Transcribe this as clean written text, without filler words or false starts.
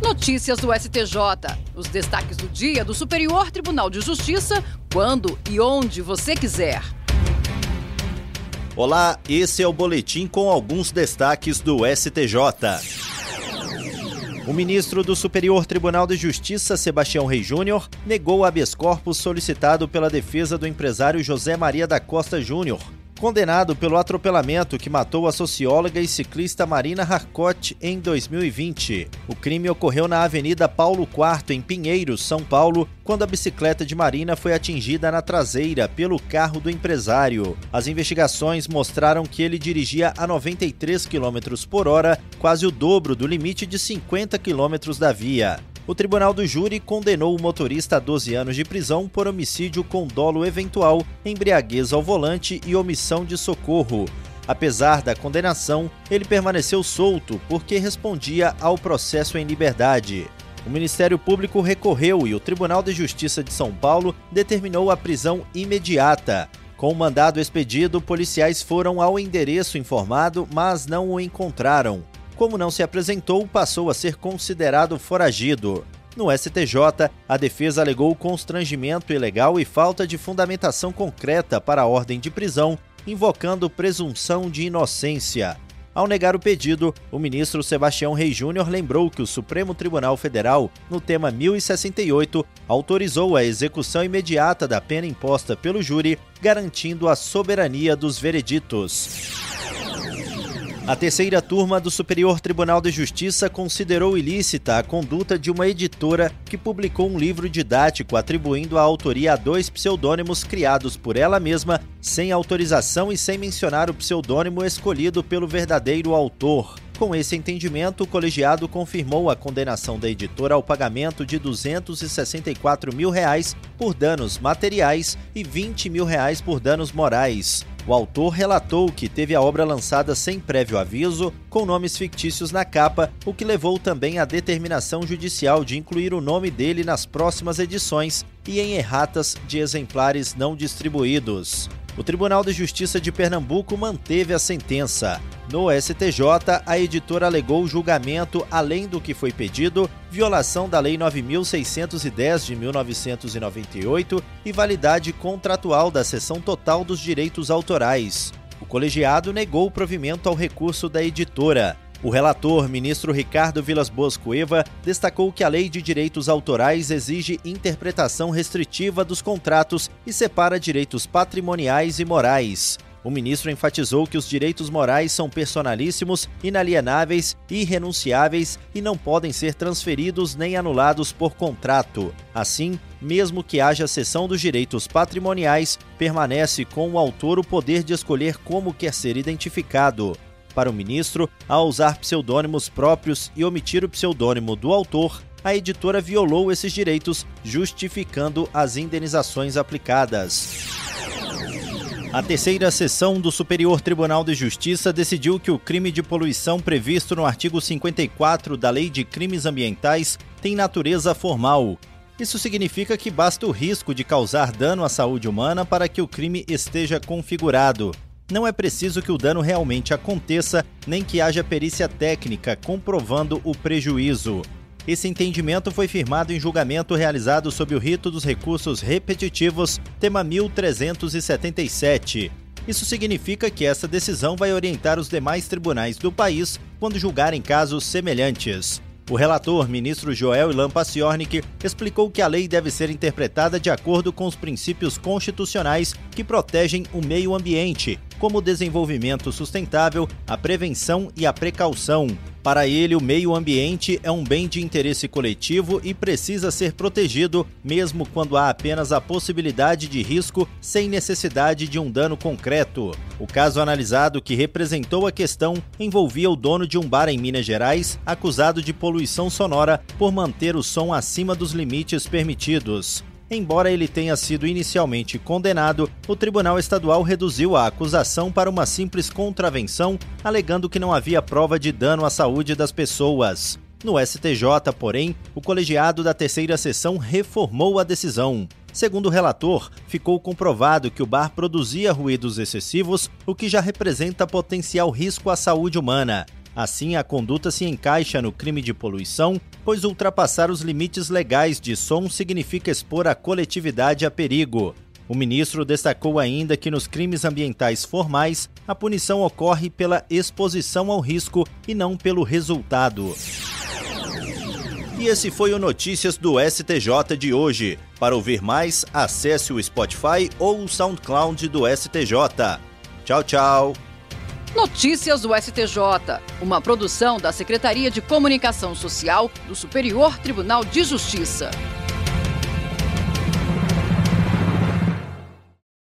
Notícias do STJ. Os destaques do dia do Superior Tribunal de Justiça, quando e onde você quiser. Olá, esse é o boletim com alguns destaques do STJ. O ministro do Superior Tribunal de Justiça, Sebastião Reis Júnior, negou o habeas corpus solicitado pela defesa do empresário José Maria da Costa Júnior, condenado pelo atropelamento que matou a socióloga e ciclista Marina Harcott em 2020. O crime ocorreu na Avenida Paulo IV, em Pinheiros, São Paulo, quando a bicicleta de Marina foi atingida na traseira pelo carro do empresário. As investigações mostraram que ele dirigia a 93 km por hora, quase o dobro do limite de 50 km da via. O Tribunal do Júri condenou o motorista a 12 anos de prisão por homicídio com dolo eventual, embriaguez ao volante e omissão de socorro. Apesar da condenação, ele permaneceu solto porque respondia ao processo em liberdade. O Ministério Público recorreu e o Tribunal de Justiça de São Paulo determinou a prisão imediata. Com o mandado expedido, policiais foram ao endereço informado, mas não o encontraram. Como não se apresentou, passou a ser considerado foragido. No STJ, a defesa alegou constrangimento ilegal e falta de fundamentação concreta para a ordem de prisão, invocando presunção de inocência. Ao negar o pedido, o ministro Sebastião Reis Júnior lembrou que o Supremo Tribunal Federal, no tema 1068, autorizou a execução imediata da pena imposta pelo júri, garantindo a soberania dos vereditos. A terceira turma do Superior Tribunal de Justiça considerou ilícita a conduta de uma editora que publicou um livro didático atribuindo a autoria a 2 pseudônimos criados por ela mesma, sem autorização e sem mencionar o pseudônimo escolhido pelo verdadeiro autor. Com esse entendimento, o colegiado confirmou a condenação da editora ao pagamento de R$ 264 mil por danos materiais e R$ 20 mil por danos morais. O autor relatou que teve a obra lançada sem prévio aviso, com nomes fictícios na capa, o que levou também à determinação judicial de incluir o nome dele nas próximas edições e em erratas de exemplares não distribuídos. O Tribunal de Justiça de Pernambuco manteve a sentença. No STJ, a editora alegou julgamento além do que foi pedido, violação da Lei 9.610 de 1998 e validade contratual da cessão total dos direitos autorais. O colegiado negou o provimento ao recurso da editora. O relator, ministro Ricardo Vilas Boas Cueva, destacou que a Lei de Direitos Autorais exige interpretação restritiva dos contratos e separa direitos patrimoniais e morais. O ministro enfatizou que os direitos morais são personalíssimos, inalienáveis, irrenunciáveis e não podem ser transferidos nem anulados por contrato. Assim, mesmo que haja cessão dos direitos patrimoniais, permanece com o autor o poder de escolher como quer ser identificado. Para o ministro, ao usar pseudônimos próprios e omitir o pseudônimo do autor, a editora violou esses direitos, justificando as indenizações aplicadas. A terceira sessão do Superior Tribunal de Justiça decidiu que o crime de poluição previsto no artigo 54 da Lei de Crimes Ambientais tem natureza formal. Isso significa que basta o risco de causar dano à saúde humana para que o crime esteja configurado. Não é preciso que o dano realmente aconteça, nem que haja perícia técnica comprovando o prejuízo. Esse entendimento foi firmado em julgamento realizado sob o rito dos recursos repetitivos, tema 1377. Isso significa que essa decisão vai orientar os demais tribunais do país quando julgarem casos semelhantes. O relator, ministro Joel Ilan Paciornik, explicou que a lei deve ser interpretada de acordo com os princípios constitucionais que protegem o meio ambiente, como o desenvolvimento sustentável, a prevenção e a precaução. Para ele, o meio ambiente é um bem de interesse coletivo e precisa ser protegido, mesmo quando há apenas a possibilidade de risco sem necessidade de um dano concreto. O caso analisado, que representou a questão, envolvia o dono de um bar em Minas Gerais, acusado de poluição sonora por manter o som acima dos limites permitidos. Embora ele tenha sido inicialmente condenado, o Tribunal Estadual reduziu a acusação para uma simples contravenção, alegando que não havia prova de dano à saúde das pessoas. No STJ, porém, o colegiado da terceira sessão reformou a decisão. Segundo o relator, ficou comprovado que o bar produzia ruídos excessivos, o que já representa potencial risco à saúde humana. Assim, a conduta se encaixa no crime de poluição, pois ultrapassar os limites legais de som significa expor a coletividade a perigo. O ministro destacou ainda que nos crimes ambientais formais, a punição ocorre pela exposição ao risco e não pelo resultado. E esse foi o Notícias do STJ de hoje. Para ouvir mais, acesse o Spotify ou o SoundCloud do STJ. Tchau, tchau! Notícias do STJ, uma produção da Secretaria de Comunicação Social do Superior Tribunal de Justiça.